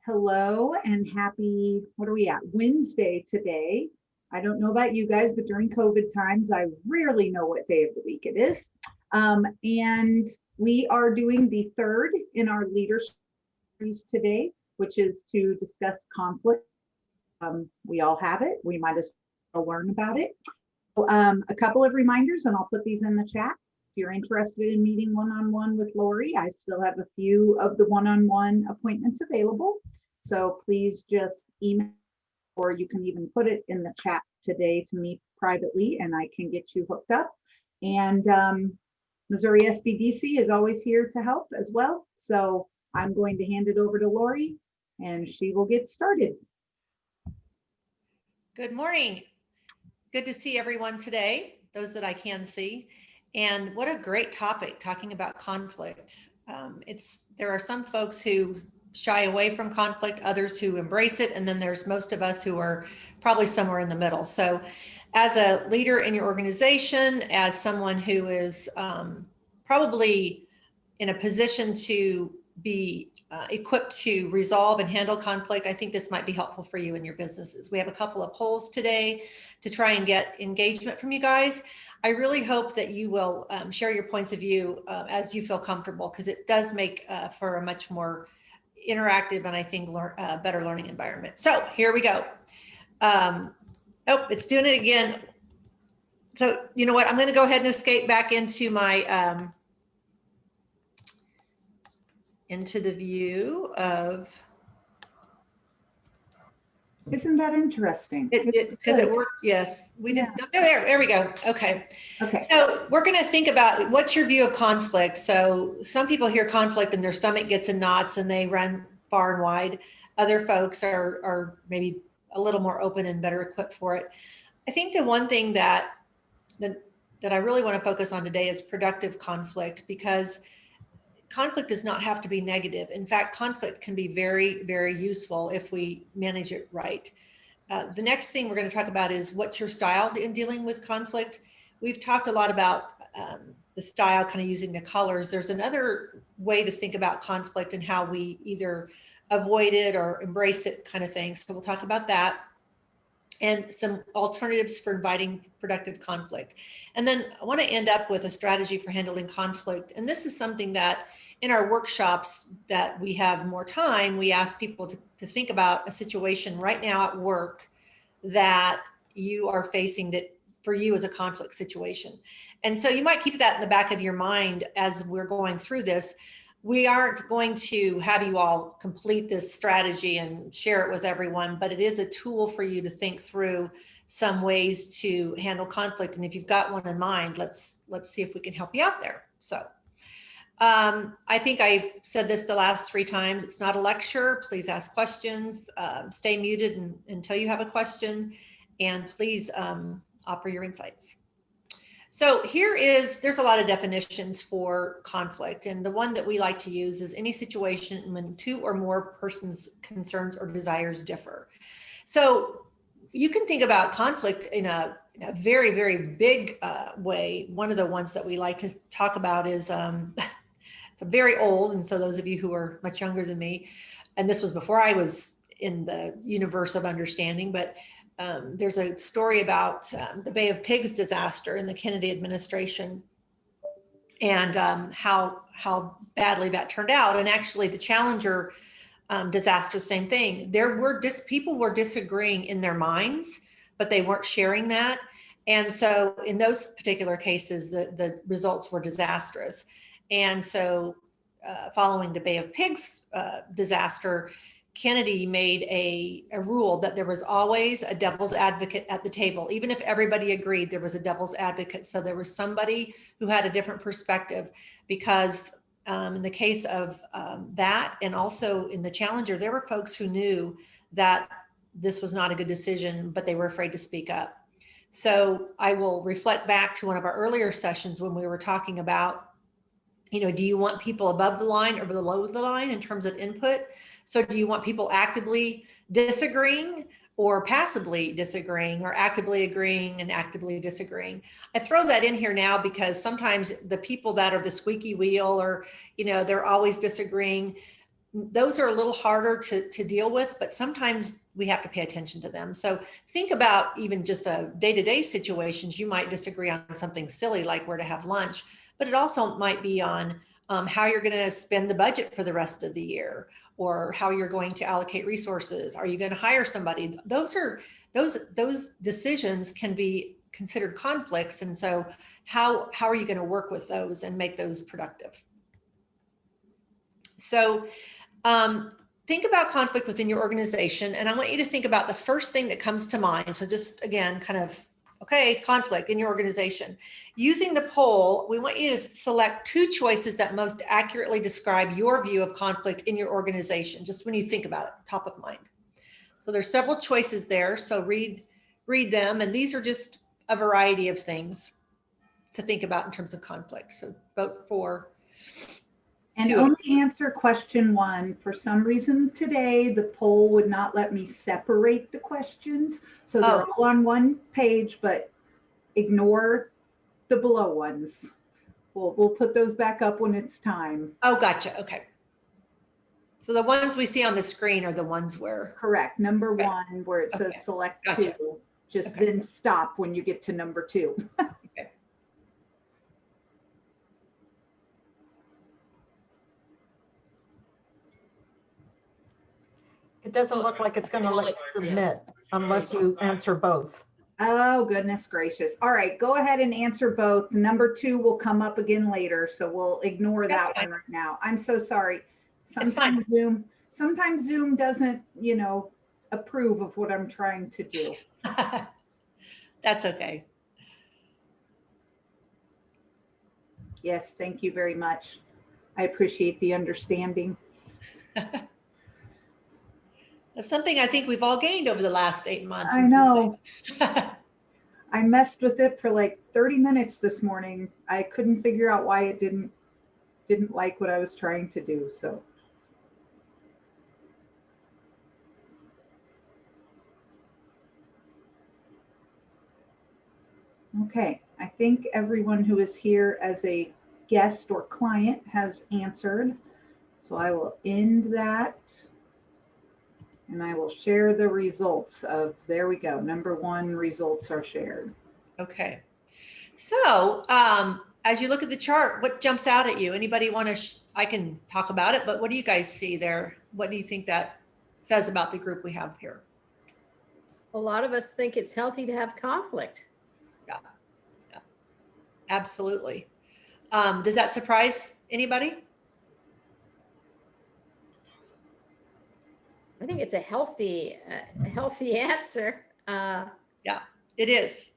Hello and happy, what are we at? Wednesday today. I don't know about you guys, but during COVID times, I rarely know what day of the week it is. And we are doing the third in our leadership series today, which is to discuss conflict. We all have it. We might as well learn about it. So, a couple of reminders, and I'll put these in the chat. If you're interested in meeting one-on-one with Lori, I still have a few of the one-on-one appointments available. So please just email, or you can even put it in the chat today to me privately, and I can get you hooked up. And Missouri SBDC is always here to help as well. So I'm going to hand it over to Lori, and she will get started. Good morning. Good to see everyone today, those that I can see. And what a great topic, talking about conflict. There are some folks who shy away from conflict, others who embrace it, and then there's most of us who are probably somewhere in the middle. So as a leader in your organization, as someone who is probably in a position to be equipped to resolve and handle conflict, I think this might be helpful for you in your businesses. We have a couple of polls today to try and get engagement from you guys. I really hope that you will share your points of view as you feel comfortable, because it does make for a much more interactive and I think better learning environment. So here we go. Oh, it's doing it again. So you know what? I'm going to go ahead and escape back into my into the view of. Isn't that interesting? Because it worked. Yes, we did. Yeah. There we go. Okay. So we're going to think about what's your view of conflict. So some people hear conflict and their stomach gets in knots and they run far and wide. Other folks are maybe a little more open and better equipped for it. I think the one thing that I really want to focus on today is productive conflict, because conflict does not have to be negative. In fact, conflict can be very, very useful if we manage it right. The next thing we're going to talk about is what's your style in dealing with conflict. We've talked a lot about the style, kind of using the colors. There's another way to think about conflict and how we either avoid it or embrace it, kind of thing. So we'll talk about that, and some alternatives for inviting productive conflict. And then I want to end up with a strategy for handling conflict. And this is something that in our workshops that we have more time, we ask people to think about a situation right now at work that you are facing that for you is a conflict situation. And so you might keep that in the back of your mind as we're going through this. We aren't going to have you all complete this strategy and share it with everyone, but it is a tool for you to think through some ways to handle conflict. And if you've got one in mind, let's see if we can help you out there. So I think I've said this the last 3 times. It's not a lecture. Please ask questions. Stay muted until you have a question, and please offer your insights. So there's a lot of definitions for conflict, and the one that we like to use is any situation when 2 or more persons' concerns or desires differ. So you can think about conflict in a very, very big way. One of the ones that we like to talk about is, it's very old, and so those of you who are much younger than me, and this was before I was in the universe of understanding, but there's a story about the Bay of Pigs disaster in the Kennedy administration, and how badly that turned out. And actually the Challenger disaster, same thing. People were disagreeing in their minds, but they weren't sharing that. And so in those particular cases, the results were disastrous. And so following the Bay of Pigs disaster, Kennedy made a rule that there was always a devil's advocate at the table. Even if everybody agreed, there was a devil's advocate. So there was somebody who had a different perspective, because in the case of that, and also in the Challenger, there were folks who knew that this was not a good decision, but they were afraid to speak up. So I will reflect back to one of our earlier sessions when we were talking about, do you want people above the line or below the line in terms of input? So do you want people actively disagreeing or passively disagreeing, or actively agreeing and actively disagreeing? I throw that in here now because sometimes the people that are the squeaky wheel, or, they're always disagreeing, those are a little harder to deal with, but sometimes we have to pay attention to them. So think about even just a day-to-day situations. You might disagree on something silly like where to have lunch, but it also might be on how you're going to spend the budget for the rest of the year, or how you're going to allocate resources. Are you going to hire somebody? Those decisions can be considered conflicts. And so how are you going to work with those and make those productive? So think about conflict within your organization. And I want you to think about the first thing that comes to mind. So just again, kind of, okay, conflict in your organization. Using the poll, we want you to select 2 choices that most accurately describe your view of conflict in your organization, just when you think about it, top of mind. So there's several choices there. So read them. And these are just a variety of things to think about in terms of conflict. So vote for. And only answer question 1. For some reason today, the poll would not let me separate the questions. So they're all on one page, but ignore the below ones. We'll put those back up when it's time. Oh, gotcha. Okay. So the ones we see on the screen are the ones where. Correct. Number 1, where it says select 2. Just then stop when you get to number 2. Okay. It doesn't look like it's going to let you submit unless you answer both. Oh, goodness gracious. All right, go ahead and answer both. Number 2 will come up again later, so we'll ignore that one right now. I'm so sorry. Sometimes Zoom doesn't, approve of what I'm trying to do. That's okay. Yes, thank you very much. I appreciate the understanding. That's something I think we've all gained over the last 8 months. I know. I messed with it for like 30 minutes this morning. I couldn't figure out why it didn't like what I was trying to do. So. Okay, I think everyone who is here as a guest or client has answered. So I will end that. And I will share the results of, there we go. Number 1, results are shared. Okay. So as you look at the chart, what jumps out at you? Anybody want to, I can talk about it, but what do you guys see there? What do you think that says about the group we have here? A lot of us think it's healthy to have conflict. Yeah, absolutely. Does that surprise anybody? I think it's a healthy answer. Yeah, it is.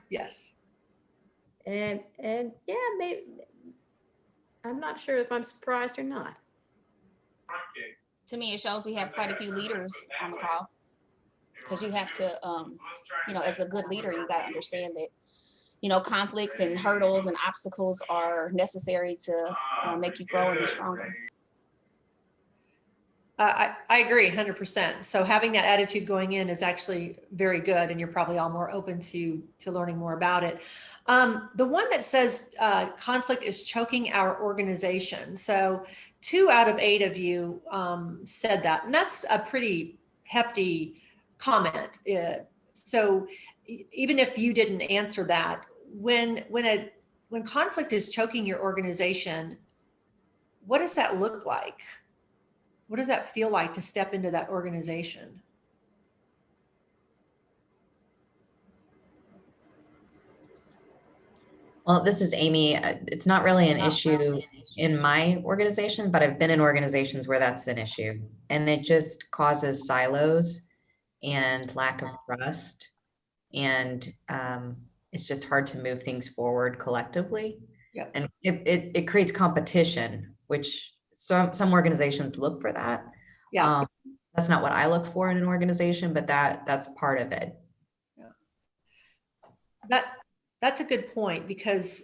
Yes. And yeah, maybe I'm not sure if I'm surprised or not. To me, it shows we have quite a few leaders on the call, because you have to, as a good leader, you got to understand that, conflicts and hurdles and obstacles are necessary to make you grow and be stronger. I agree 100%. So having that attitude going in is actually very good, and you're probably all more open to learning more about it. The one that says conflict is choking our organization. So 2 out of 8 of you said that, and that's a pretty hefty comment. So even if you didn't answer that, when conflict is choking your organization, what does that look like? What does that feel like to step into that organization? Well, this is Amy. It's not really an issue in my organization, but I've been in organizations where that's an issue, and it just causes silos and lack of trust. And it's just hard to move things forward collectively. Yep. And it creates competition, which some organizations look for that. Yeah. That's not what I look for in an organization, but that's part of it. Yeah. That's a good point, because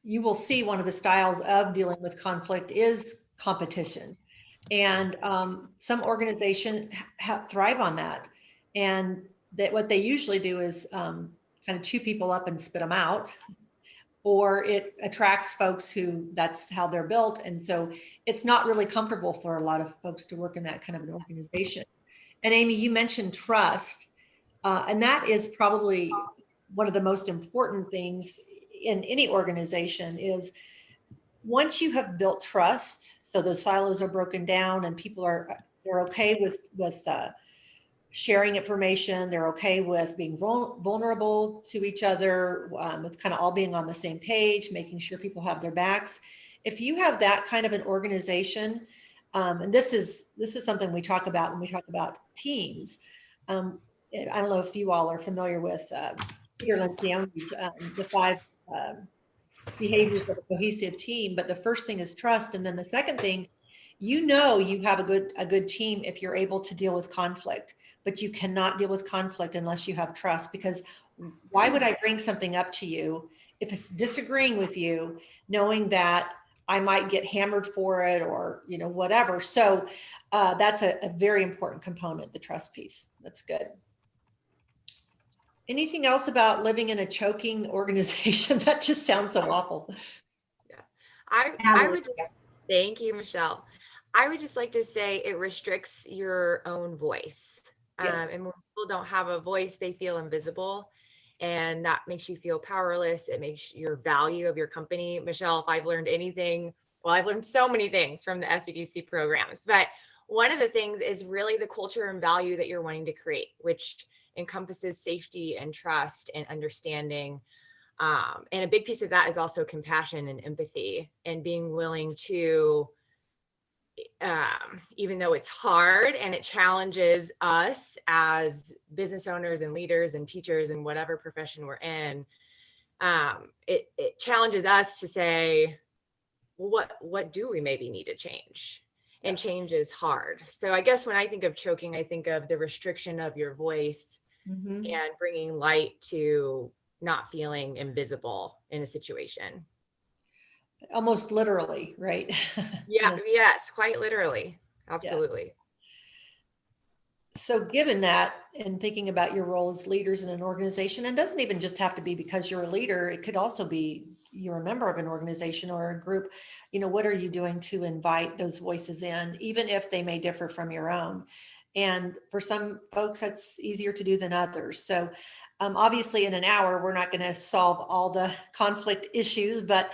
you will see one of the styles of dealing with conflict is competition. And some organizations thrive on that. And that what they usually do is kind of chew people up and spit them out. or it attracts folks who that's how they're built. And so it's not really comfortable for a lot of folks to work in that kind of an organization. And Amy, you mentioned trust, and that is probably one of the most important things in any organization is once you have built trust, so those silos are broken down and people they're okay with sharing information. They're okay with being vulnerable to each other, with kind of all being on the same page, making sure people have their backs. If you have that kind of an organization, and this is something we talk about when we talk about teams. I don't know if you all are familiar with Peter Lencioni's the 5 behaviors of a cohesive team, but the first thing is trust, and then the second thing, you have a good team if you're able to deal with conflict, but you cannot deal with conflict unless you have trust, because why would I bring something up to you if it's disagreeing with you, knowing that I might get hammered for it or, whatever. So that's a very important component, the trust piece. That's good. Anything else about living in a choking organization? That just sounds so awful. Yeah, I would, thank you, Michelle. I would just like to say it restricts your own voice. Yes. And when people don't have a voice, they feel invisible, and that makes you feel powerless. It makes your value of your company. Michelle, if I've learned anything, well, I've learned so many things from the SBDC programs, but one of the things is really the culture and value that you're wanting to create, which encompasses safety and trust and understanding. And a big piece of that is also compassion and empathy, and being willing to, even though it's hard and it challenges us as business owners and leaders and teachers and whatever profession we're in, it challenges us to say, well, what do we maybe need to change? And change is hard. So I guess when I think of choking, I think of the restriction of your voice and bringing light to not feeling invisible in a situation. Almost literally, right? Yeah, yes, quite literally. Absolutely. Yeah. So given that, and thinking about your role as leaders in an organization, and doesn't even just have to be because you're a leader, it could also be you're a member of an organization or a group, what are you doing to invite those voices in, even if they may differ from your own? And for some folks, that's easier to do than others. So obviously in an hour, we're not going to solve all the conflict issues, but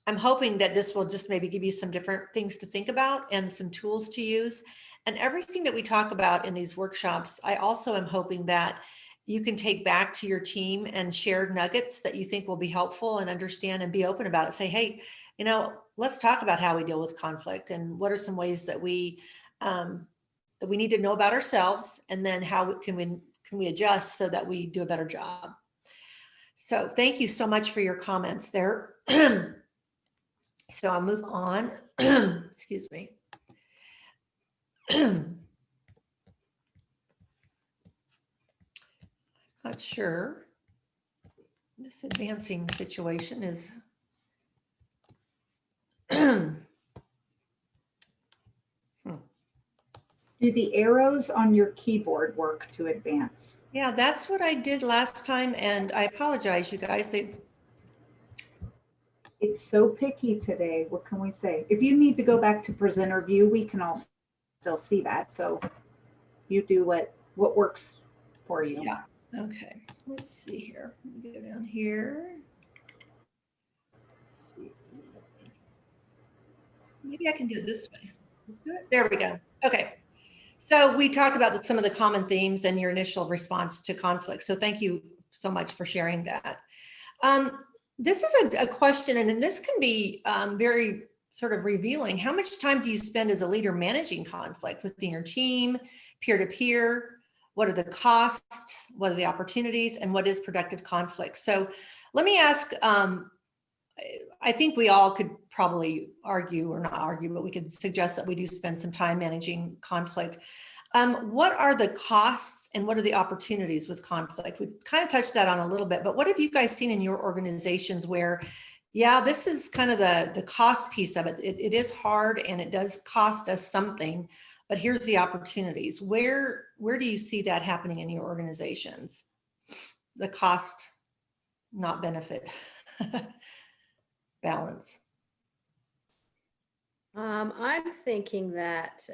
I'm hoping that this will just maybe give you some different things to think about and some tools to use. And everything that we talk about in these workshops, I also am hoping that you can take back to your team and share nuggets that you think will be helpful, and understand and be open about it. Say, hey, let's talk about how we deal with conflict, and what are some ways that we need to know about ourselves, and then how can we adjust so that we do a better job. So thank you so much for your comments there. So I'll move on. Excuse me. Not sure this advancing situation is. Do the arrows on your keyboard work to advance? Yeah, that's what I did last time, and I apologize, you guys. It's so picky today. What can we say? If you need to go back to presenter view, we can all still see that. So you do what works for you. Yeah. Okay. Let's see here. Let me go down here. Let's see. Maybe I can do it this way. Let's do it. There we go. Okay. So we talked about some of the common themes and your initial response to conflict. So thank you so much for sharing that. This is a question, and this can be very sort of revealing. How much time do you spend as a leader managing conflict within your team, peer-to-peer? What are the costs? What are the opportunities? And what is productive conflict? So let me ask, I think we all could probably argue, or not argue, but we could suggest that we do spend some time managing conflict. What are the costs and what are the opportunities with conflict? We've kind of touched that on a little bit, but what have you guys seen in your organizations where, yeah, this is kind of the cost piece of it. It is hard and it does cost us something, but here's the opportunities. Where do you see that happening in your organizations? The cost, not benefit. balance? I'm thinking that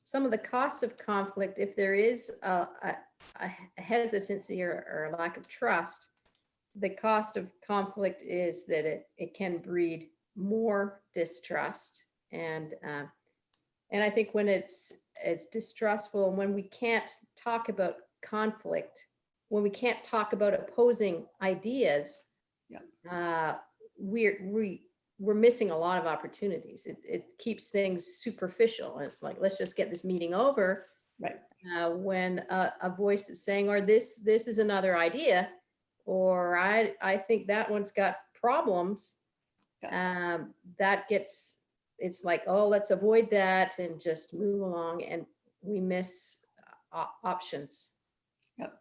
some of the costs of conflict, if there is a hesitancy or a lack of trust, the cost of conflict is that it can breed more distrust. And I think when it's distrustful, and when we can't talk about conflict, when we can't talk about opposing ideas, we're missing a lot of opportunities. It keeps things superficial. And it's like, let's just get this meeting over. Right. When a voice is saying, or this is another idea, or I think that one's got problems. That gets, it's like, oh, let's avoid that and just move along, and we miss options. Yep.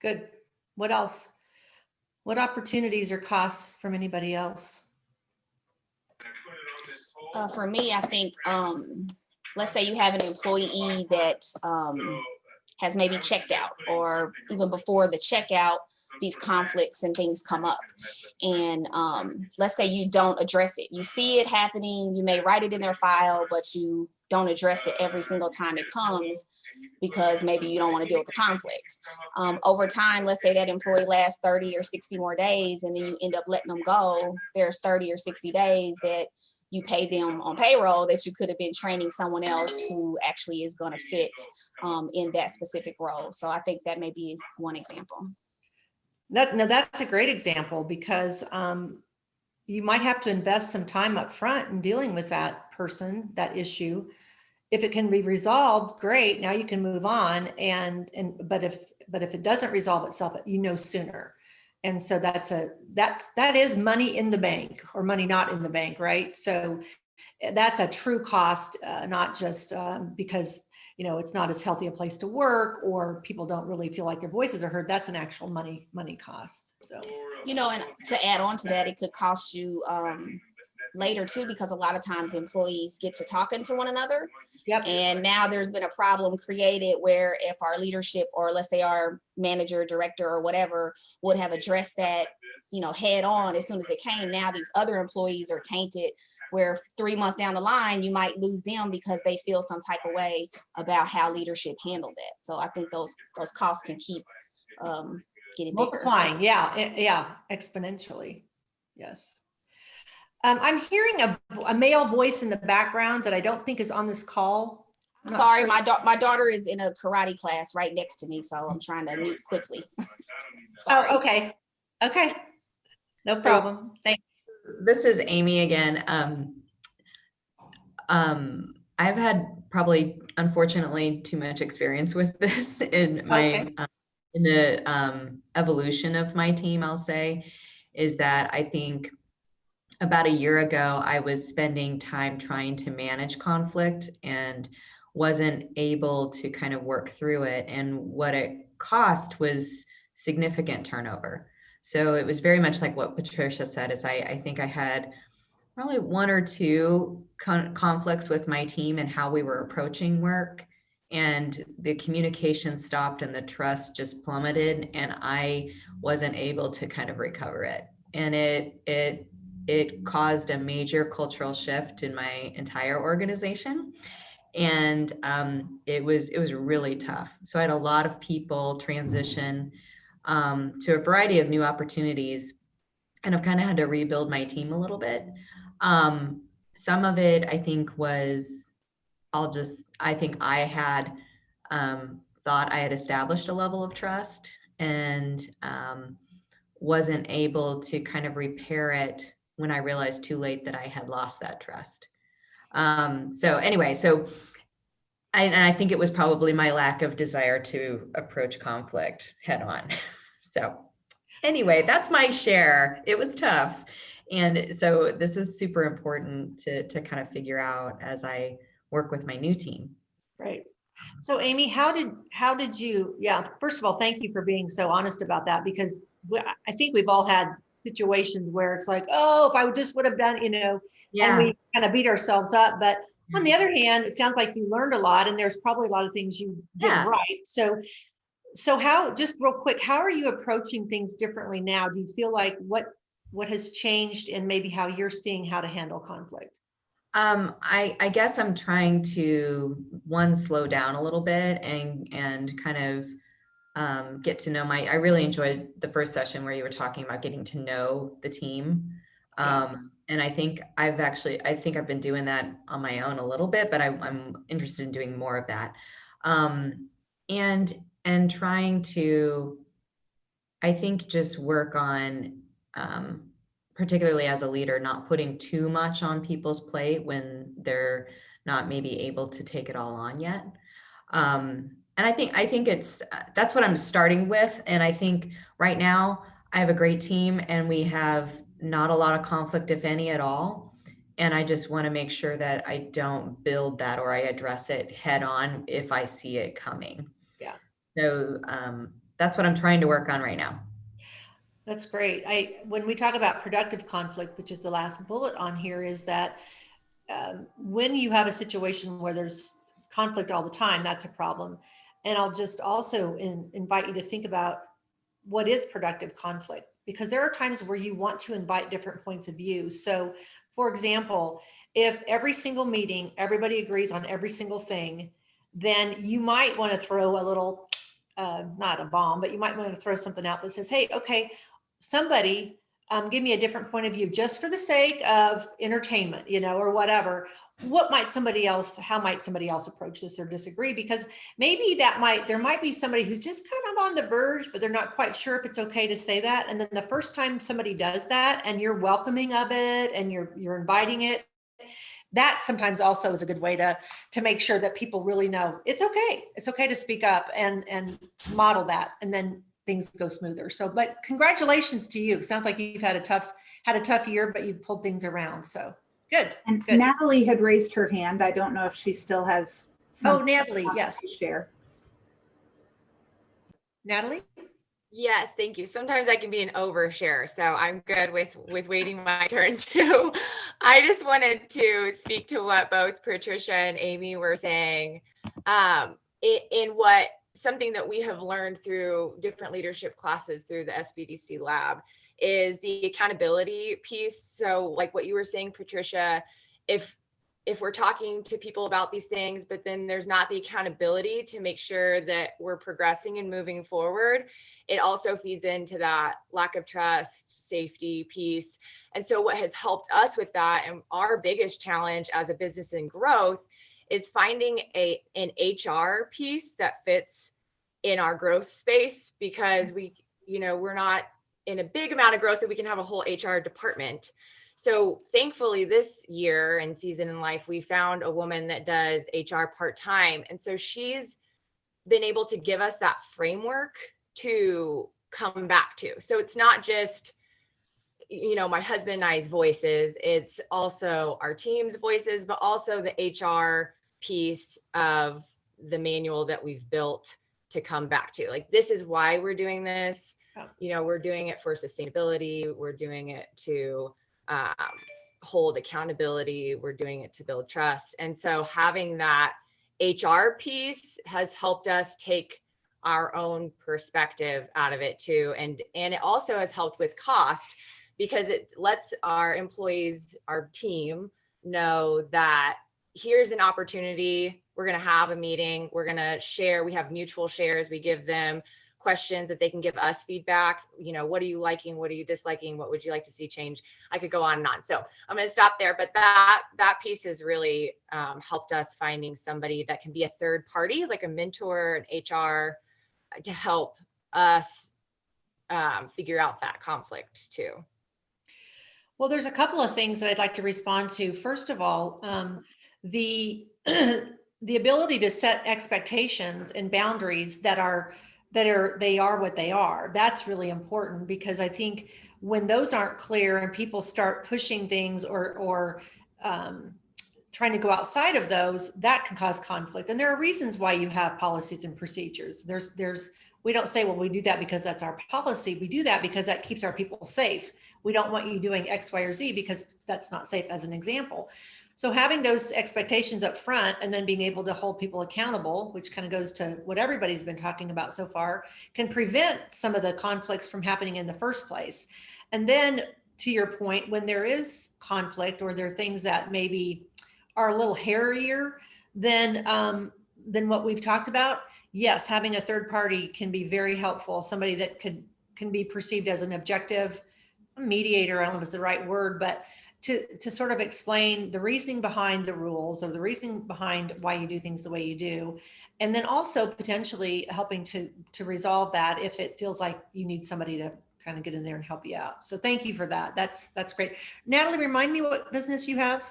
Good. What else? What opportunities or costs from anybody else? For me, I think, let's say you have an employee that has maybe checked out, or even before the checkout, these conflicts and things come up. And let's say you don't address it. You see it happening, you may write it in their file, but you don't address it every single time it comes because maybe you don't want to deal with the conflict. Over time, let's say that employee lasts 30 or 60 more days, and then you end up letting them go. There's 30 or 60 days that you pay them on payroll that you could have been training someone else who actually is going to fit in that specific role. So I think that may be one example. No, that's a great example, because you might have to invest some time up front in dealing with that person, that issue. If it can be resolved, great. Now you can move on. But if it doesn't resolve itself, sooner. And so that is money in the bank, or money not in the bank, right? So that's a true cost, not just because it's not as healthy a place to work, or people don't really feel like their voices are heard. That's an actual money cost. So and to add on to that, it could cost you later too, because a lot of times employees get to talking to one another. Yep. And now there's been a problem created where if our leadership, or let's say our manager, director, or whatever, would have addressed that, head on as soon as they came, now these other employees are tainted, where 3 months down the line, you might lose them because they feel some type of way about how leadership handled it. So I think those costs can keep getting multiplying. bigger. Yeah, exponentially. Yes. I'm hearing a male voice in the background that I don't think is on this call. Sorry, sure. My daughter is in a karate class right next to me, so I'm trying to mute quickly. Oh, okay. No problem. Thanks. This is Amy again. I've had probably, unfortunately, too much experience with this in my in the evolution of my team. I'll say is that I think about a year ago, I was spending time trying to manage conflict and wasn't able to kind of work through it. And what it cost was significant turnover. So it was very much like what Patricia said, is I think I had probably one or two conflicts with my team and how we were approaching work. And the communication stopped and the trust just plummeted, and I wasn't able to kind of recover it. And it caused a major cultural shift in my entire organization. And it was really tough. So I had a lot of people transition to a variety of new opportunities, and I've kind of had to rebuild my team a little bit. Some of it, I think, was, I think I had thought I had established a level of trust, and wasn't able to kind of repair it when I realized too late that I had lost that trust. So anyway, I think it was probably my lack of desire to approach conflict head on. So anyway, that's my share. It was tough. And so this is super important to kind of figure out as I work with my new team. Right. So Amy, how did you, first of all, thank you for being so honest about that, because I think we've all had situations where it's like, oh, if I just would have done, and we kind of beat ourselves up. But on the other hand, it sounds like you learned a lot, and there's probably a lot of things you did right. So how, just real quick, how are you approaching things differently now? Do you feel like what has changed in maybe how you're seeing how to handle conflict? I guess I'm trying to slow down a little bit and kind of get to know I really enjoyed the first session where you were talking about getting to know the team. And I think I've been doing that on my own a little bit, but I'm interested in doing more of that. And trying to, I think, just work on, particularly as a leader, not putting too much on people's plate when they're not maybe able to take it all on yet. And I think it's, that's what I'm starting with. And I think right now I have a great team and we have not a lot of conflict, if any at all. And I just want to make sure that I don't build that or I address it head on if I see it coming. Yeah. So that's what I'm trying to work on right now. That's great. When we talk about productive conflict, which is the last bullet on here, is that when you have a situation where there's conflict all the time, that's a problem. And I'll just also invite you to think about what is productive conflict, because there are times where you want to invite different points of view. So, for example, if every single meeting, everybody agrees on every single thing, then you might want to throw a little, not a bomb, but you might want to throw something out that says, hey, okay, somebody give me a different point of view just for the sake of entertainment, or whatever. How might somebody else approach this or disagree? Because maybe there might be somebody who's just kind of on the verge, but they're not quite sure if it's okay to say that. And then the first time somebody does that and you're welcoming of it and you're inviting it, that sometimes also is a good way to make sure that people really know it's okay. It's okay to speak up and model that. And then things go smoother. So, but congratulations to you. Sounds like you've had a tough year, but you've pulled things around. So good. And good. Natalie had raised her hand. I don't know if she still has. Natalie, yes. Share. Natalie? Yes, thank you. Sometimes I can be an overshare, so I'm good with waiting my turn too. I just wanted to speak to what both Patricia and Amy were saying. In what something that we have learned through different leadership classes through the SBDC lab is the accountability piece. So like what you were saying, Patricia, if we're talking to people about these things, but then there's not the accountability to make sure that we're progressing and moving forward, it also feeds into that lack of trust, safety piece. And so what has helped us with that, and our biggest challenge as a business in growth, is finding an HR piece that fits in our growth space, because we're not in a big amount of growth that we can have a whole HR department. So thankfully this year and season in life, we found a woman that does HR part-time. And so she's been able to give us that framework to come back to. So it's not just, my husband and I's voices, it's also our team's voices, but also the HR piece of the manual that we've built to come back to. Like, this is why we're doing this. We're doing it for sustainability. We're doing it to hold accountability. We're doing it to build trust. And so having that HR piece has helped us take our own perspective out of it too. And it also has helped with cost, because it lets our employees, our team, know that here's an opportunity. We're going to have a meeting. We're going to share. We have mutual shares. We give them questions that they can give us feedback. What are you liking? What are you disliking? What would you like to see change? I could go on and on. So I'm going to stop there. But that piece has really helped us finding somebody that can be a third party, like a mentor, an HR, to help us figure out that conflict too. Well, there's a couple of things that I'd like to respond to. First of all, the ability to set expectations and boundaries that are what they are. That's really important, because I think when those aren't clear and people start pushing things or trying to go outside of those, that can cause conflict. And there are reasons why you have policies and procedures. We don't say, well, we do that because that's our policy. We do that because that keeps our people safe. We don't want you doing X, Y, or Z because that's not safe, as an example. So having those expectations up front and then being able to hold people accountable, which kind of goes to what everybody's been talking about so far, can prevent some of the conflicts from happening in the first place. And then to your point, when there is conflict or there are things that maybe are a little hairier than what we've talked about, yes, having a third party can be very helpful. Somebody that can be perceived as an objective mediator, I don't know if it's the right word, but to sort of explain the reasoning behind the rules or the reasoning behind why you do things the way you do. And then also potentially helping to resolve that if it feels like you need somebody to kind of get in there and help you out. So thank you for that. That's great. Natalie, remind me what business you have.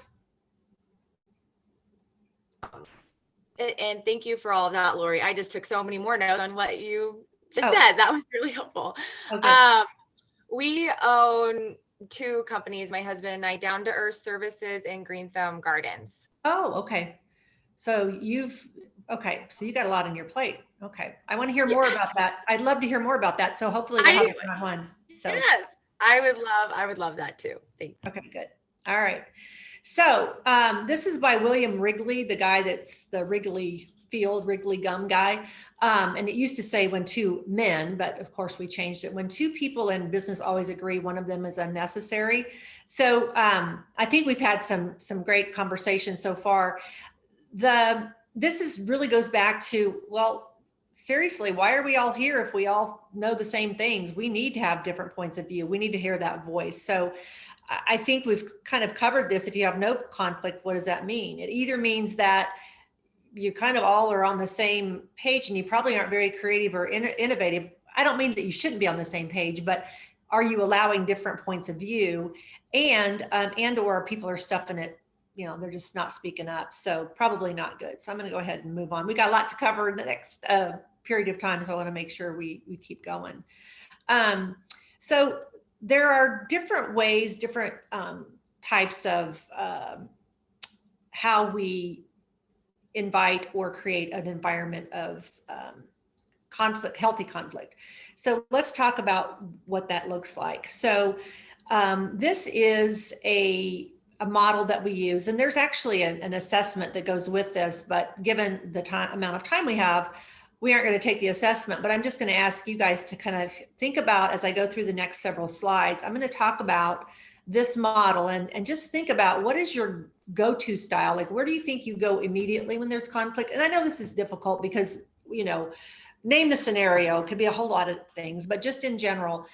And thank you for all of that, Lori. I just took so many more notes on what you just Oh. said. That was really helpful. Okay. We own 2 companies, my husband and I, Down to Earth Services and Green Thumb Gardens. Oh, okay. So you got a lot on your plate. Okay. I want to hear more about that. I'd love to hear more about that. So hopefully we'll have it on one. So yes, I would love that too. Thank you. okay, good. All right. So this is by William Wrigley, the guy that's the Wrigley Field, Wrigley gum guy. And it used to say when 2 men, but of course we changed it. When 2 people in business always agree, one of them is unnecessary. So I think we've had some great conversations so far. This really goes back to, well, seriously, why are we all here if we all know the same things? We need to have different points of view. We need to hear that voice. So I think we've kind of covered this. If you have no conflict, what does that mean? It either means that you kind of all are on the same page and you probably aren't very creative or innovative. I don't mean that you shouldn't be on the same page, but are you allowing different points of view and or people are stuffing it, they're just not speaking up. So probably not good. So I'm going to go ahead and move on. We got a lot to cover in the next period of time. So I want to make sure we keep going. So there are different ways, different types of how we invite or create an environment of conflict, healthy conflict. So let's talk about what that looks like. So this is a model that we use, and there's actually an assessment that goes with this, but given the amount of time we have, we aren't going to take the assessment, but I'm just going to ask you guys to kind of think about, as I go through the next several slides, I'm going to talk about this model and just think about what is your go-to style? Like, where do you think you go immediately when there's conflict? And I know this is difficult because, name the scenario, it could be a whole lot of things, but just in general,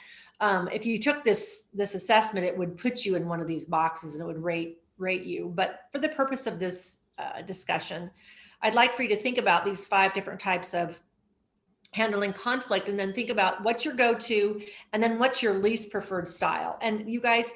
if you took this assessment, it would put you in one of these boxes and it would rate you. But for the purpose of this discussion, I'd like for you to think about these 5 different types of handling conflict, and then think about what's your go-to, and then what's your least preferred style. And you guys,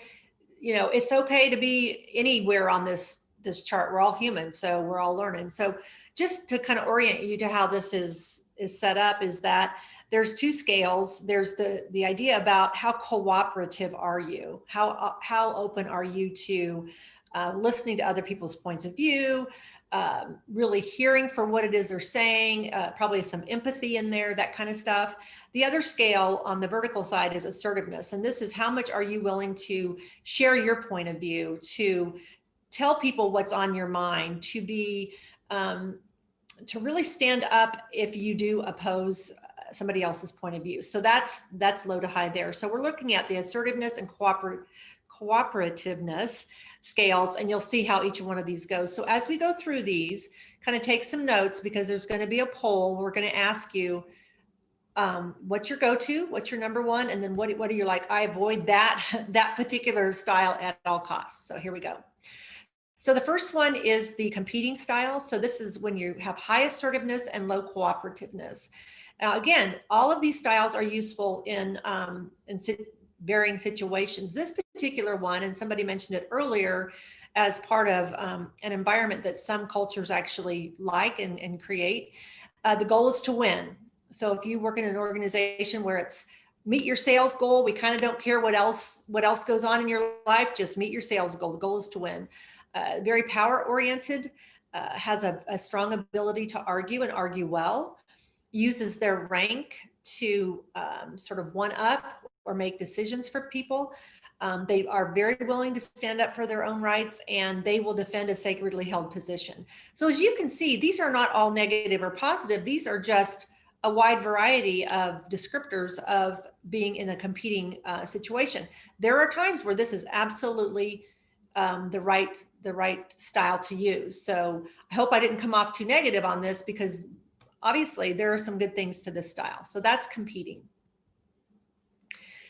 it's okay to be anywhere on this chart. We're all human, so we're all learning. So just to kind of orient you to how this is set up, is that there's 2 scales. There's the idea about how cooperative are you? How open are you to listening to other people's points of view, really hearing for what it is they're saying, probably some empathy in there, that kind of stuff. The other scale on the vertical side is assertiveness. And this is how much are you willing to share your point of view, to tell people what's on your mind, to be, to really stand up if you do oppose somebody else's point of view. So that's low to high there. So we're looking at the assertiveness and cooperativeness scales, and you'll see how each one of these goes. So as we go through these, kind of take some notes, because there's going to be a poll. We're going to ask you, what's your go-to, what's your number one, and then what are you like, I avoid that particular style at all costs. So here we go. So the first one is the competing style. So this is when you have high assertiveness and low cooperativeness. Now, again, all of these styles are useful in varying situations. This particular one, and somebody mentioned it earlier, as part of an environment that some cultures actually like and create, the goal is to win. So if you work in an organization where it's meet your sales goal, we kind of don't care what else goes on in your life, just meet your sales goal. The goal is to win. Very power oriented, has a strong ability to argue and argue well, uses their rank to sort of one up or make decisions for people. They are very willing to stand up for their own rights, and they will defend a sacredly held position. So as you can see, these are not all negative or positive. These are just a wide variety of descriptors of being in a competing situation. There are times where this is absolutely the right style to use. So I hope I didn't come off too negative on this, because obviously there are some good things to this style. So that's competing.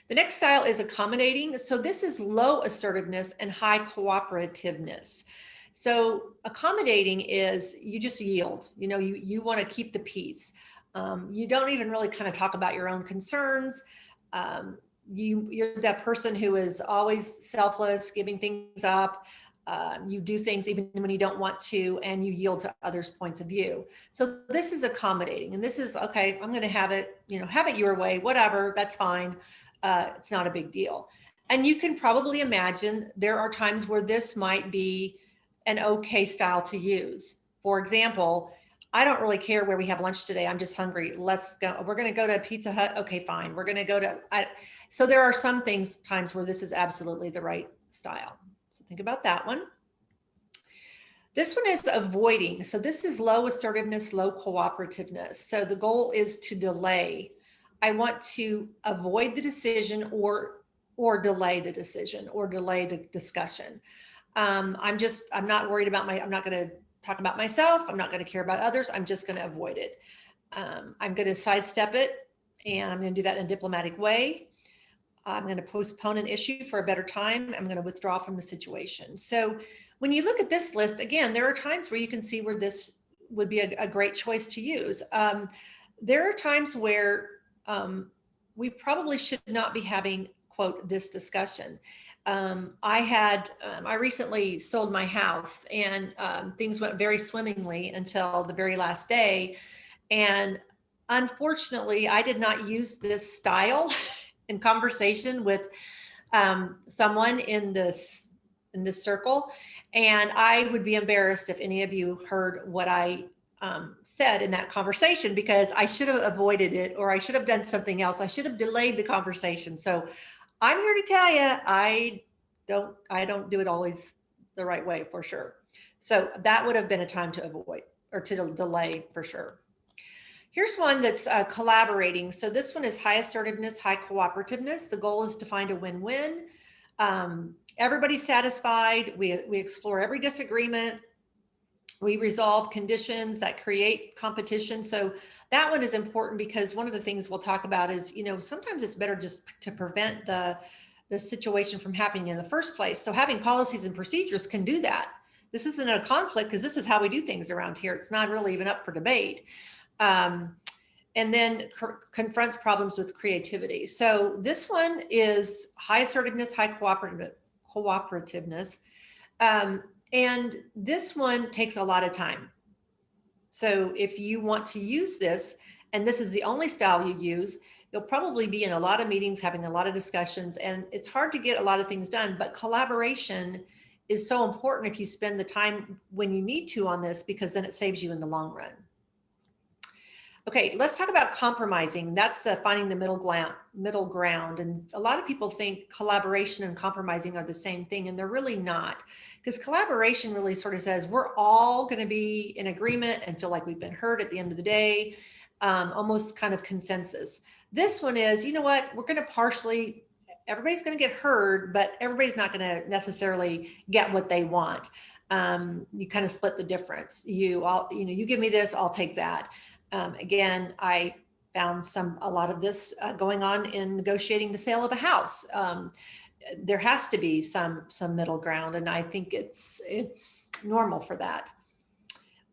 The next style is accommodating. So this is low assertiveness and high cooperativeness. So accommodating is you just yield, you want to keep the peace. You don't even really kind of talk about your own concerns. You're that person who is always selfless, giving things up. You do things even when you don't want to, and you yield to others' points of view. So this is accommodating, and this is, okay, I'm going to have it, have it your way, whatever, that's fine. It's not a big deal. And you can probably imagine there are times where this might be an okay style to use. For example, I don't really care where we have lunch today. I'm just hungry. Let's go. We're going to go to Pizza Hut. Okay, fine. We're going to go to, so there are some times where this is absolutely the right style. So think about that one. This one is avoiding. So this is low assertiveness, low cooperativeness. So the goal is to delay. I want to avoid the decision or delay the decision or delay the discussion. I'm not worried about I'm not going to talk about myself. I'm not going to care about others. I'm just going to avoid it. I'm going to sidestep it, and I'm going to do that in a diplomatic way. I'm going to postpone an issue for a better time. I'm going to withdraw from the situation. So when you look at this list, again, there are times where you can see where this would be a great choice to use. There are times where we probably should not be having, quote, this discussion. I recently sold my house, and things went very swimmingly until the very last day. And unfortunately, I did not use this style in conversation with someone in this circle. And I would be embarrassed if any of you heard what I said in that conversation, because I should have avoided it, or I should have done something else. I should have delayed the conversation. So I'm here to tell you, I don't do it always the right way, for sure. So that would have been a time to avoid or to delay, for sure. Here's one that's collaborating. So this one is high assertiveness, high cooperativeness. The goal is to find a win-win. Everybody's satisfied. We explore every disagreement. We resolve conditions that create competition. So that one is important, because one of the things we'll talk about is, sometimes it's better just to prevent the situation from happening in the first place. So having policies and procedures can do that. This isn't a conflict, because this is how we do things around here. It's not really even up for debate. And then confronts problems with creativity. So this one is high assertiveness, high cooperativeness. And this one takes a lot of time. So if you want to use this, and this is the only style you use, you'll probably be in a lot of meetings, having a lot of discussions, and it's hard to get a lot of things done. But collaboration is so important if you spend the time when you need to on this, because then it saves you in the long run. Okay, let's talk about compromising. That's finding the middle ground. And a lot of people think collaboration and compromising are the same thing, and they're really not. Because collaboration really sort of says we're all going to be in agreement and feel like we've been heard at the end of the day, almost kind of consensus. This one is, you know what, we're going to everybody's going to get heard, but everybody's not going to necessarily get what they want. You kind of split the difference. You give me this, I'll take that. Again, I found a lot of this going on in negotiating the sale of a house. There has to be some middle ground, and I think it's normal for that.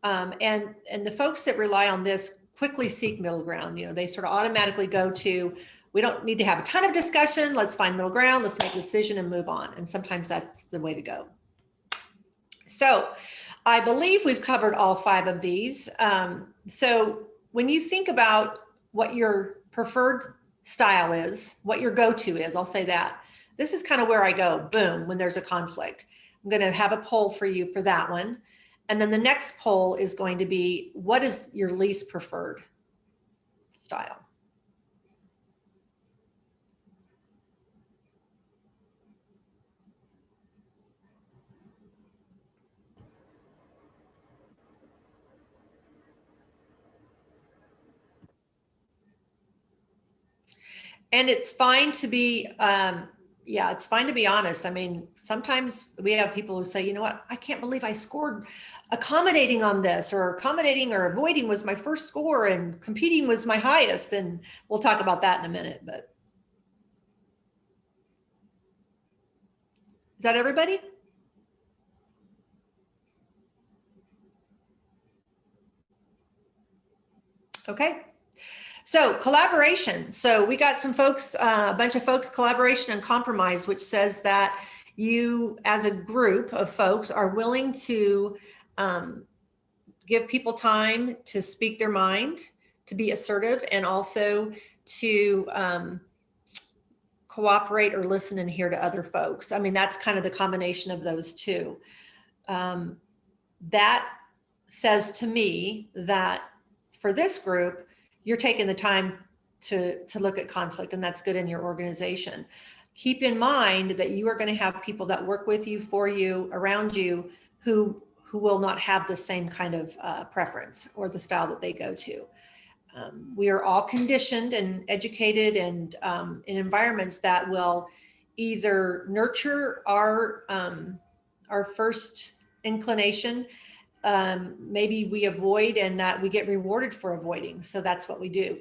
And the folks that rely on this quickly seek middle ground. They sort of automatically go to, we don't need to have a ton of discussion. Let's find middle ground. Let's make a decision and move on. And sometimes that's the way to go. So I believe we've covered all 5 of these. So when you think about what your preferred style is, what your go-to is, I'll say that. This is kind of where I go, boom, when there's a conflict. I'm going to have a poll for you for that one. And then the next poll is going to be, what is your least preferred style? And it's fine to be, yeah, it's fine to be honest. I mean, sometimes we have people who say, you know what, I can't believe I scored accommodating on this, or accommodating or avoiding was my first score and competing was my highest. And we'll talk about that in a minute, but. Is that everybody? Okay. So collaboration. So we got some folks, a bunch of folks, collaboration and compromise, which says that you as a group of folks are willing to give people time to speak their mind, to be assertive, and also to cooperate or listen and hear to other folks. I mean, that's kind of the combination of those two. That says to me that for this group, you're taking the time to look at conflict, and that's good in your organization. Keep in mind that you are going to have people that work with you, for you, around you, who will not have the same kind of preference or the style that they go to. We are all conditioned and educated and in environments that will either nurture our first inclination. Maybe we avoid, and that we get rewarded for avoiding. So that's what we do.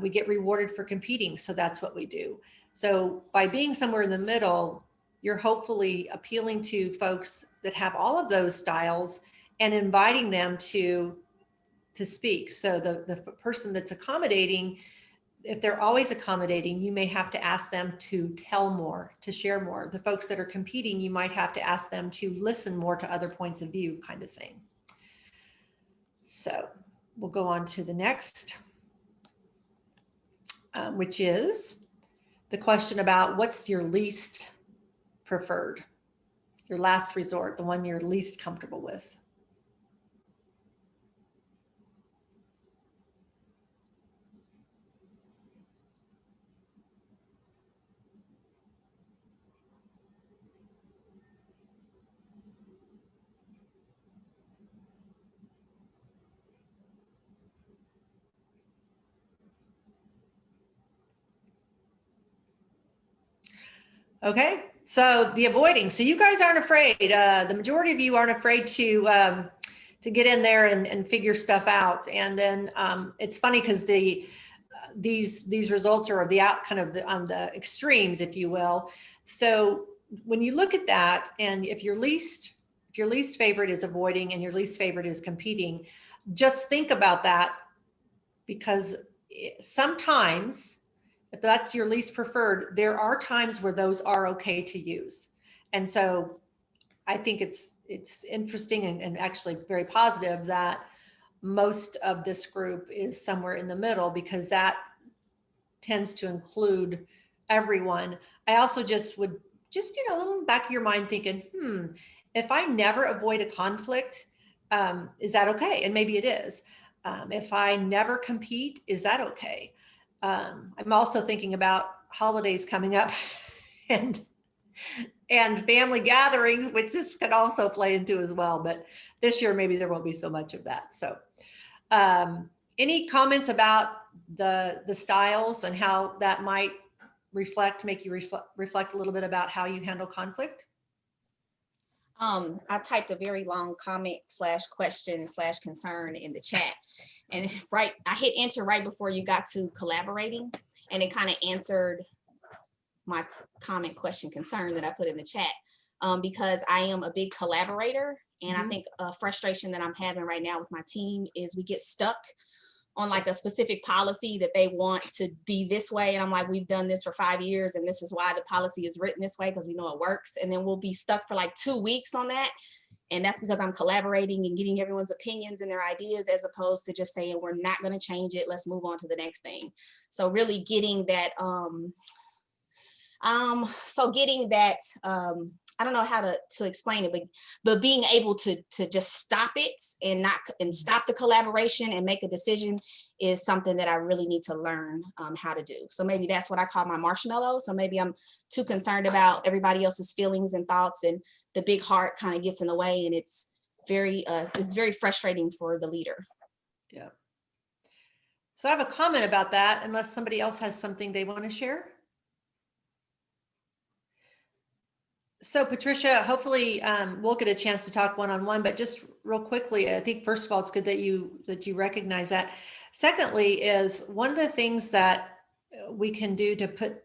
We get rewarded for competing. So that's what we do. So by being somewhere in the middle, you're hopefully appealing to folks that have all of those styles and inviting them to speak. So the person that's accommodating, if they're always accommodating, you may have to ask them to tell more, to share more. The folks that are competing, you might have to ask them to listen more to other points of view, kind of thing. So we'll go on to the next, which is the question about what's your least preferred, your last resort, the one you're least comfortable with. Okay, so the avoiding. So you guys aren't afraid. The majority of you aren't afraid to get in there and figure stuff out. And then it's funny because these results are the out kind of on the extremes, if you will. So when you look at that, and if your least favorite is avoiding and your least favorite is competing, just think about that, because sometimes, if that's your least preferred, there are times where those are okay to use. And so I think it's interesting and actually very positive that most of this group is somewhere in the middle, because that tends to include everyone. I also would a little in the back of your mind thinking, if I never avoid a conflict, is that okay? And maybe it is. If I never compete, is that okay? I'm also thinking about holidays coming up and family gatherings, which this could also play into as well. But this year, maybe there won't be so much of that. So any comments about the styles and how that might make you reflect a little bit about how you handle conflict? I typed a very long comment / question / concern in the chat, and I hit enter right before you got to collaborating, and it kind of answered my comment, question, concern that I put in the chat, because I am a big collaborator, and I think a frustration that I'm having right now with my team is we get stuck on like a specific policy that they want to be this way. And I'm like, we've done this for 5 years, and this is why the policy is written this way, because we know it works. And then we'll be stuck for like 2 weeks on that. And that's because I'm collaborating and getting everyone's opinions and their ideas, as opposed to just saying, we're not going to change it. Let's move on to the next thing. So really getting that, I don't know how to explain it, but being able to just stop it and stop the collaboration and make a decision is something that I really need to learn how to do. So maybe that's what I call my marshmallow. So maybe I'm too concerned about everybody else's feelings and thoughts, and the big heart kind of gets in the way, and it's very frustrating for the leader. Yeah. So I have a comment about that, unless somebody else has something they want to share. So Patricia, hopefully we'll get a chance to talk one-on-one, but just real quickly, I think first of all, it's good that you recognize that. Secondly, is one of the things that we can do to put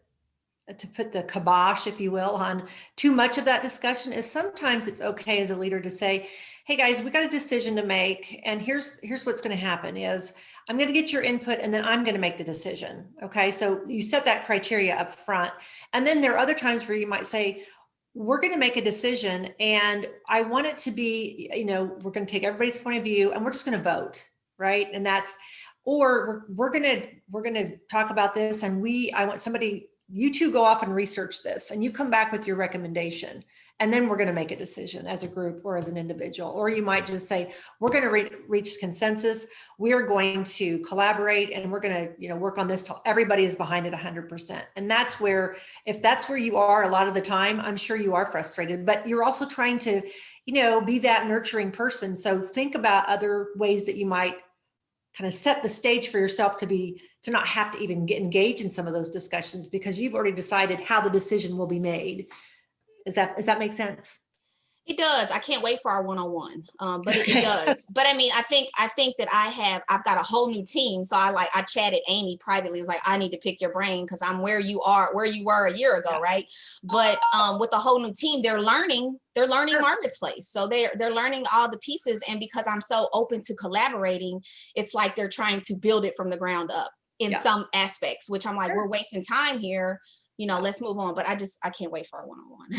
the kibosh, if you will, on too much of that discussion is sometimes it's okay as a leader to say, hey guys, we got a decision to make, and here's what's going to happen is I'm going to get your input and then I'm going to make the decision. Okay, so you set that criteria up front, and then there are other times where you might say, we're going to make a decision and I want it to be, we're going to take everybody's point of view and we're just going to vote, right? And that's, or we're going to talk about this and I want somebody, you two go off and research this and you come back with your recommendation. And then we're going to make a decision as a group or as an individual. Or you might just say, we're going to reach consensus. We're going to collaborate and we're going to, work on this till everybody is behind it 100%. And that's where, if that's where you are a lot of the time, I'm sure you are frustrated, but you're also trying to, be that nurturing person. So think about other ways that you might kind of set the stage for yourself to not have to even get engaged in some of those discussions because you've already decided how the decision will be made. Does that make sense? It does. I can't wait for our one-on-one, but it does. But I mean, I think that I've got a whole new team. So I chatted Amy privately. It's like, I need to pick your brain because I'm where you were a year ago, right? But with a whole new team, they're learning marketplace. So they're learning all the pieces. And because I'm so open to collaborating, it's like they're trying to build it from the ground up in some aspects, which I'm like, we're wasting time here. Let's move on. But I can't wait for our one-on-one.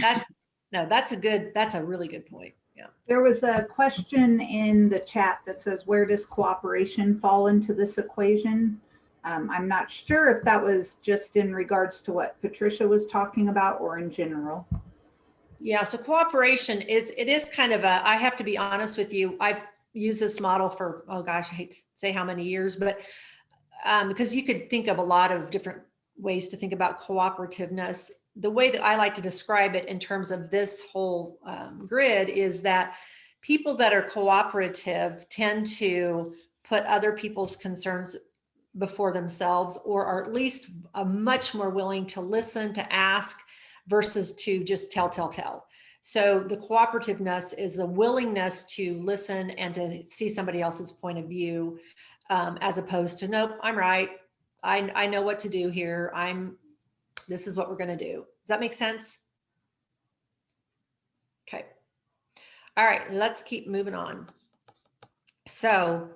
That's a really good point. Yeah. There was a question in the chat that says, where does cooperation fall into this equation? I'm not sure if that was just in regards to what Patricia was talking about or in general. Yeah, so cooperation it is kind of I have to be honest with you, I've used this model for, oh gosh, I hate to say how many years, but because you could think of a lot of different ways to think about cooperativeness. The way that I like to describe it in terms of this whole grid is that people that are cooperative tend to put other people's concerns before themselves, or are at least much more willing to listen, to ask, versus to just tell. So the cooperativeness is the willingness to listen and to see somebody else's point of view, as opposed to, nope, I'm right. I know what to do here. This is what we're going to do. Does that make sense? Okay. All right, let's keep moving on. So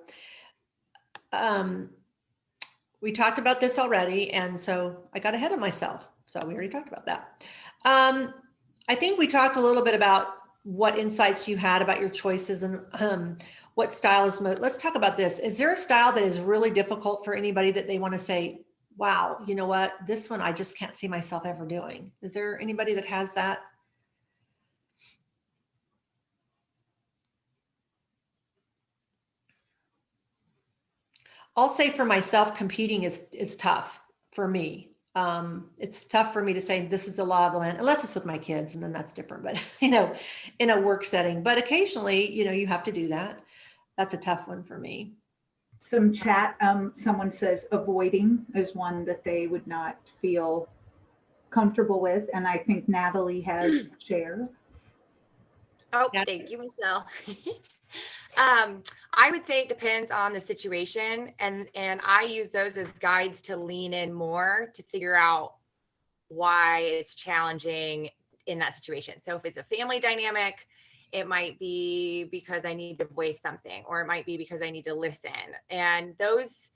we talked about this already, and so I got ahead of myself. So we already talked about that. I think we talked a little bit about what insights you had about your choices and what style is most. Let's talk about this. Is there a style that is really difficult for anybody that they want to say, wow, you know what, this one I just can't see myself ever doing? Is there anybody that has that? I'll say for myself, competing is tough for me. It's tough for me to say this is the law of the land, unless it's with my kids, and then that's different. But in a work setting, but occasionally, you have to do that. That's a tough one for me. Some chat, someone says avoiding is one that they would not feel comfortable with. And I think Natalie has a share. Oh, thank you, Michelle. I would say it depends on the situation, and I use those as guides to lean in more to figure out why it's challenging in that situation. So if it's a family dynamic, it might be because I need to voice something, or it might be because I need to listen. And those,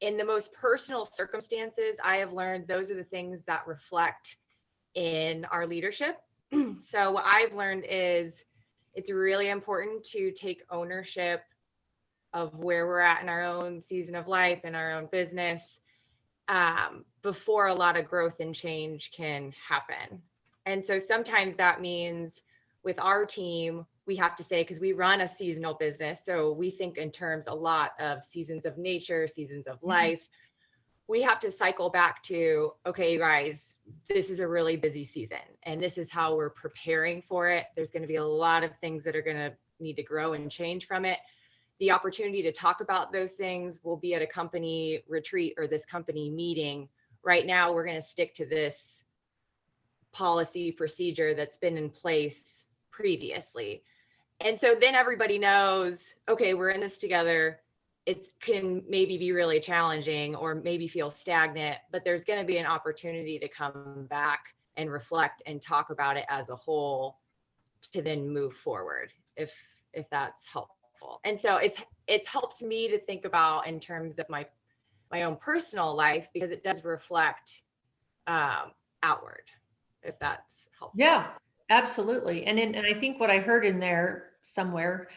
in the most personal circumstances, I have learned those are the things that reflect in our leadership. So what I've learned is it's really important to take ownership of where we're at in our own season of life and our own business before a lot of growth and change can happen. And so sometimes that means with our team, we have to say, because we run a seasonal business, so we think in terms a lot of seasons of nature, seasons of life. We have to cycle back to, okay, you guys, this is a really busy season, and this is how we're preparing for it. There's going to be a lot of things that are going to need to grow and change from it. the opportunity to talk about those things will be at a company retreat or this company meeting. Right now, we're going to stick to this policy procedure that's been in place previously. And so then everybody knows, okay, we're in this together. It can maybe be really challenging or maybe feel stagnant, but there's going to be an opportunity to come back and reflect and talk about it as a whole to then move forward, if that's helpful. And so it's helped me to think about in terms of my own personal life, because it does reflect outward, if that's helpful. Yeah, absolutely. And I think what I heard in there somewhere,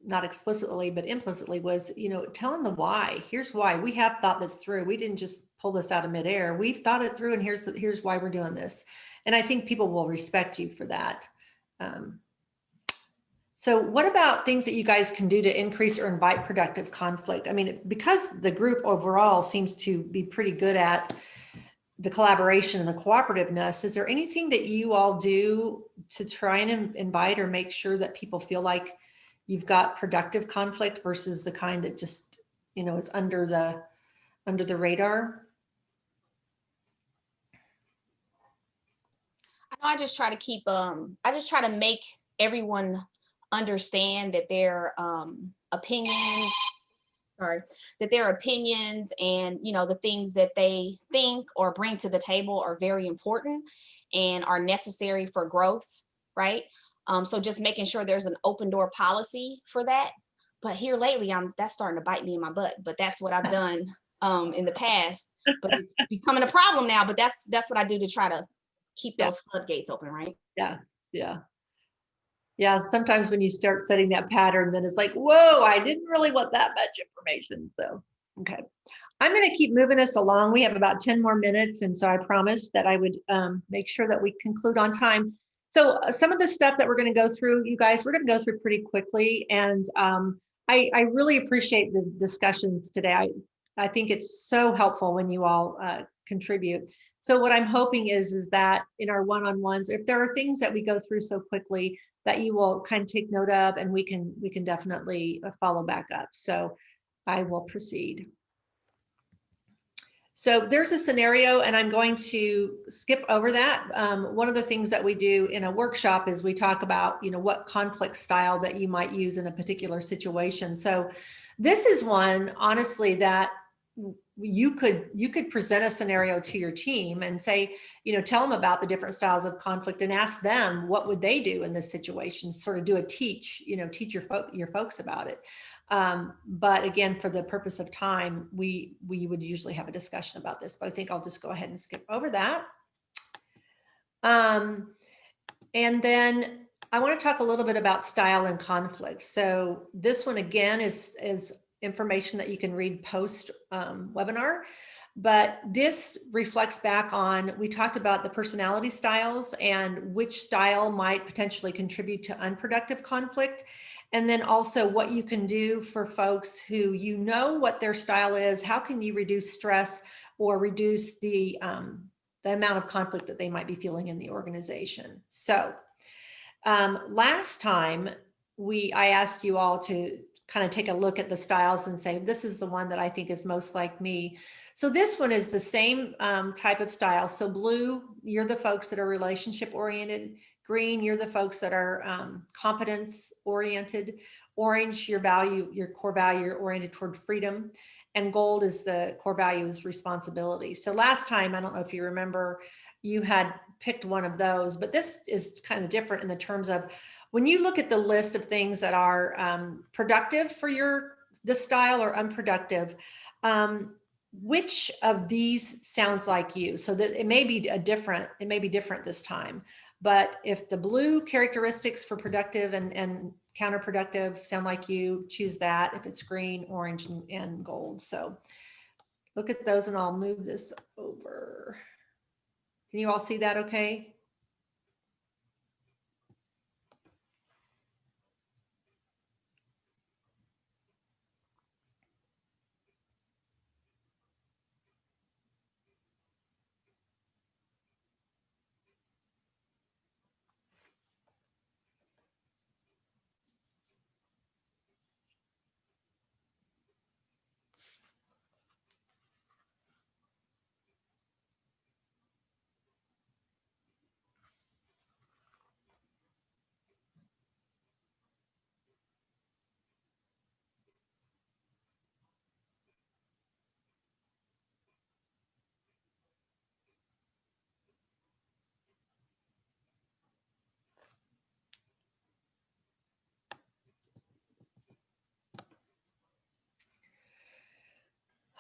not explicitly, but implicitly, was, telling the why. Here's why. We have thought this through. We didn't just pull this out of midair. We've thought it through, and here's why we're doing this. And I think people will respect you for that. So what about things that you guys can do to increase or invite productive conflict? I mean, because the group overall seems to be pretty good at the collaboration and the cooperativeness, is there anything that you all do to try and invite or make sure that people feel like you've got productive conflict versus the kind that just, is under the radar? I just try to keep, I just try to make everyone understand that their opinions, and, the things that they think or bring to the table are very important and are necessary for growth, right? So just making sure there's an open door policy for that. But here lately, that's starting to bite me in my butt, but that's what I've done in the past, but it's becoming a problem now. But that's what I do to try to keep those floodgates open, right? Yeah, sometimes when you start setting that pattern, then it's like, whoa, I didn't really want that much information. So, okay. I'm going to keep moving us along. We have about 10 more minutes. And so I promised that I would make sure that we conclude on time. So some of the stuff that we're going to go through, you guys, we're going to go through pretty quickly. And I really appreciate the discussions today. I think it's so helpful when you all contribute. So what I'm hoping is that in our one-on-ones, if there are things that we go through so quickly, that you will kind of take note of, and we can definitely follow back up. So I will proceed. So there's a scenario, and I'm going to skip over that. One of the things that we do in a workshop is we talk about, what conflict style that you might use in a particular situation. So this is one, honestly, that you could present a scenario to your team and say, tell them about the different styles of conflict and ask them what would they do in this situation, sort of do a teach your folks about it. But again, for the purpose of time, we would usually have a discussion about this, but I think I'll just go ahead and skip over that. And then I want to talk a little bit about style and conflict. So this one again is information that you can read post webinar, but this reflects back on, we talked about the personality styles and which style might potentially contribute to unproductive conflict. And then also what you can do for folks who what their style is, how can you reduce stress or reduce the amount of conflict that they might be feeling in the organization. So last time I asked you all to kind of take a look at the styles and say, this is the one that I think is most like me. So this one is the same type of style. So blue, you're the folks that are relationship oriented. Green, you're the folks that are competence oriented. Orange, your core value oriented toward freedom. And gold is the core value is responsibility. So last time, I don't know if you remember, you had picked one of those, but this is kind of different in the terms of when you look at the list of things that are productive for this style or unproductive, which of these sounds like you? So that it may be different this time. But if the blue characteristics for productive and counterproductive sound like you, choose that. If it's green, orange, and gold. So look at those, and I'll move this over. Can you all see that okay?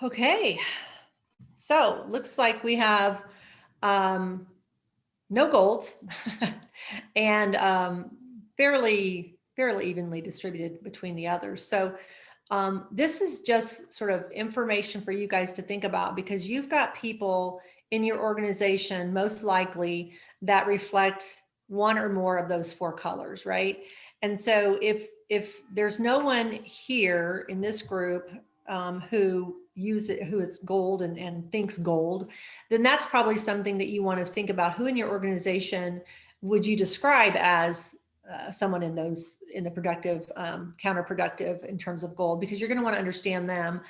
Okay, so looks like we have no golds and fairly evenly distributed between the others. So this is just sort of information for you guys to think about, because you've got people in your organization, most likely, that reflect one or more of those 4 colors, right? And so if there's no one here in this group who is gold and thinks gold, then that's probably something that you want to think about. Who in your organization would you describe as someone in the productive, counterproductive in terms of gold, because you're going to want to understand them.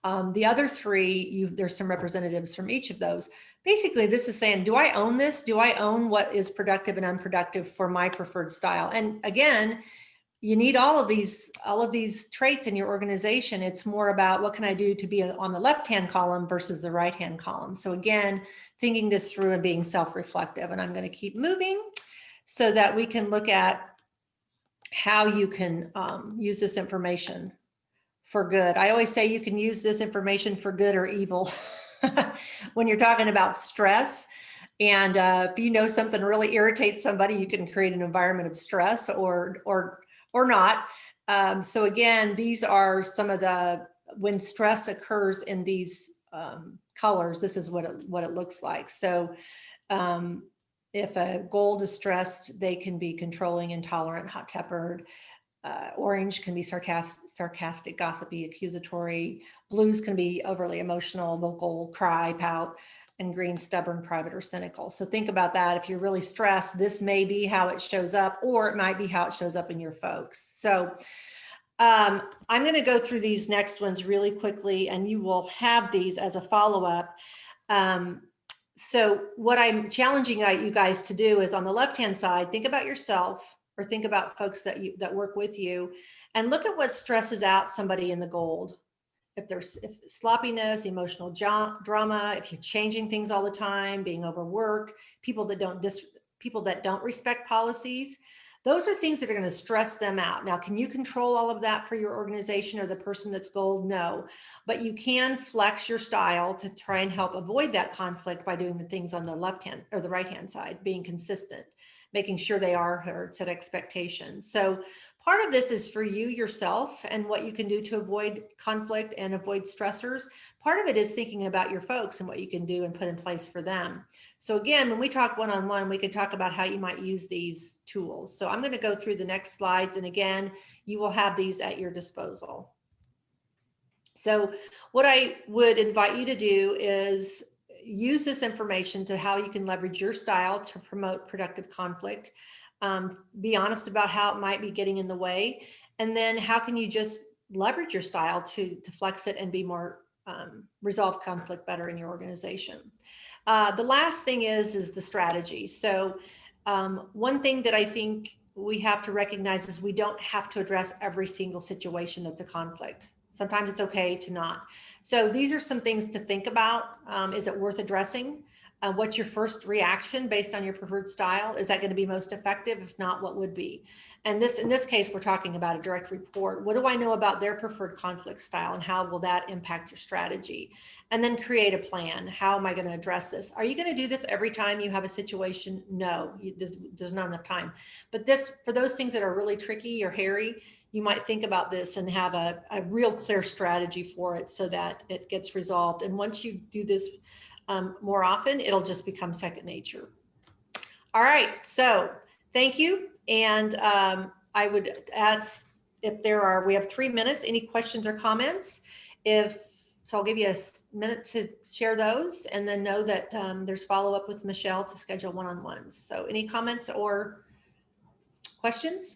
The other 3, there's some representatives from each of those. Basically, this is saying, do I own this? Do I own what is productive and unproductive for my preferred style? And again, you need all of these traits in your organization. It's more about what can I do to be on the left-hand column versus the right-hand column. So again, thinking this through and being self-reflective. And I'm going to keep moving so that we can look at how you can use this information for good. I always say you can use this information for good or evil when you're talking about stress. And if you know something really irritates somebody, you can create an environment of stress or not. So again, these are some of when stress occurs in these colors, this is what it looks like. So if a gold is stressed, they can be controlling, intolerant, hot-tempered. Orange can be sarcastic, gossipy, accusatory. Blues can be overly emotional, vocal, cry, pout. And green, stubborn, private, or cynical. So think about that. If you're really stressed, this may be how it shows up, or it might be how it shows up in your folks. So I'm going to go through these next ones really quickly, and you will have these as a follow-up. So what I'm challenging you guys to do is, on the left-hand side, think about yourself, or think about folks that work with you, and look at what stresses out somebody in the gold. If sloppiness, emotional drama, if you're changing things all the time, being overworked, people that don't respect policies, those are things that are going to stress them out. Now, can you control all of that for your organization or the person that's gold? No, but you can flex your style to try and help avoid that conflict by doing the things on the left hand or the right hand side, being consistent, making sure they are set expectations. So part of this is for you yourself and what you can do to avoid conflict and avoid stressors. Part of it is thinking about your folks and what you can do and put in place for them. So again, when we talk one-on-one, we can talk about how you might use these tools. So I'm going to go through the next slides. And again, you will have these at your disposal. So what I would invite you to do is use this information to how you can leverage your style to promote productive conflict. Be honest about how it might be getting in the way. And then how can you just leverage your style to flex it and be more resolve conflict better in your organization. The last thing is the strategy. So one thing that I think we have to recognize is we don't have to address every single situation that's a conflict. Sometimes it's okay to not. So these are some things to think about. Is it worth addressing? What's your first reaction based on your preferred style? Is that going to be most effective? If not, what would be? And in this case, we're talking about a direct report. What do I know about their preferred conflict style, and how will that impact your strategy? And then create a plan. How am I going to address this? Are you going to do this every time you have a situation? No, there's not enough time. But for those things that are really tricky or hairy, you might think about this and have a real clear strategy for it so that it gets resolved. And once you do this more often, it'll just become second nature. All right, so thank you. And I would ask we have 3 minutes, any questions or comments? So I'll give you a minute to share those, and then know that there's follow-up with Michelle to schedule one-on-ones. So any comments or questions?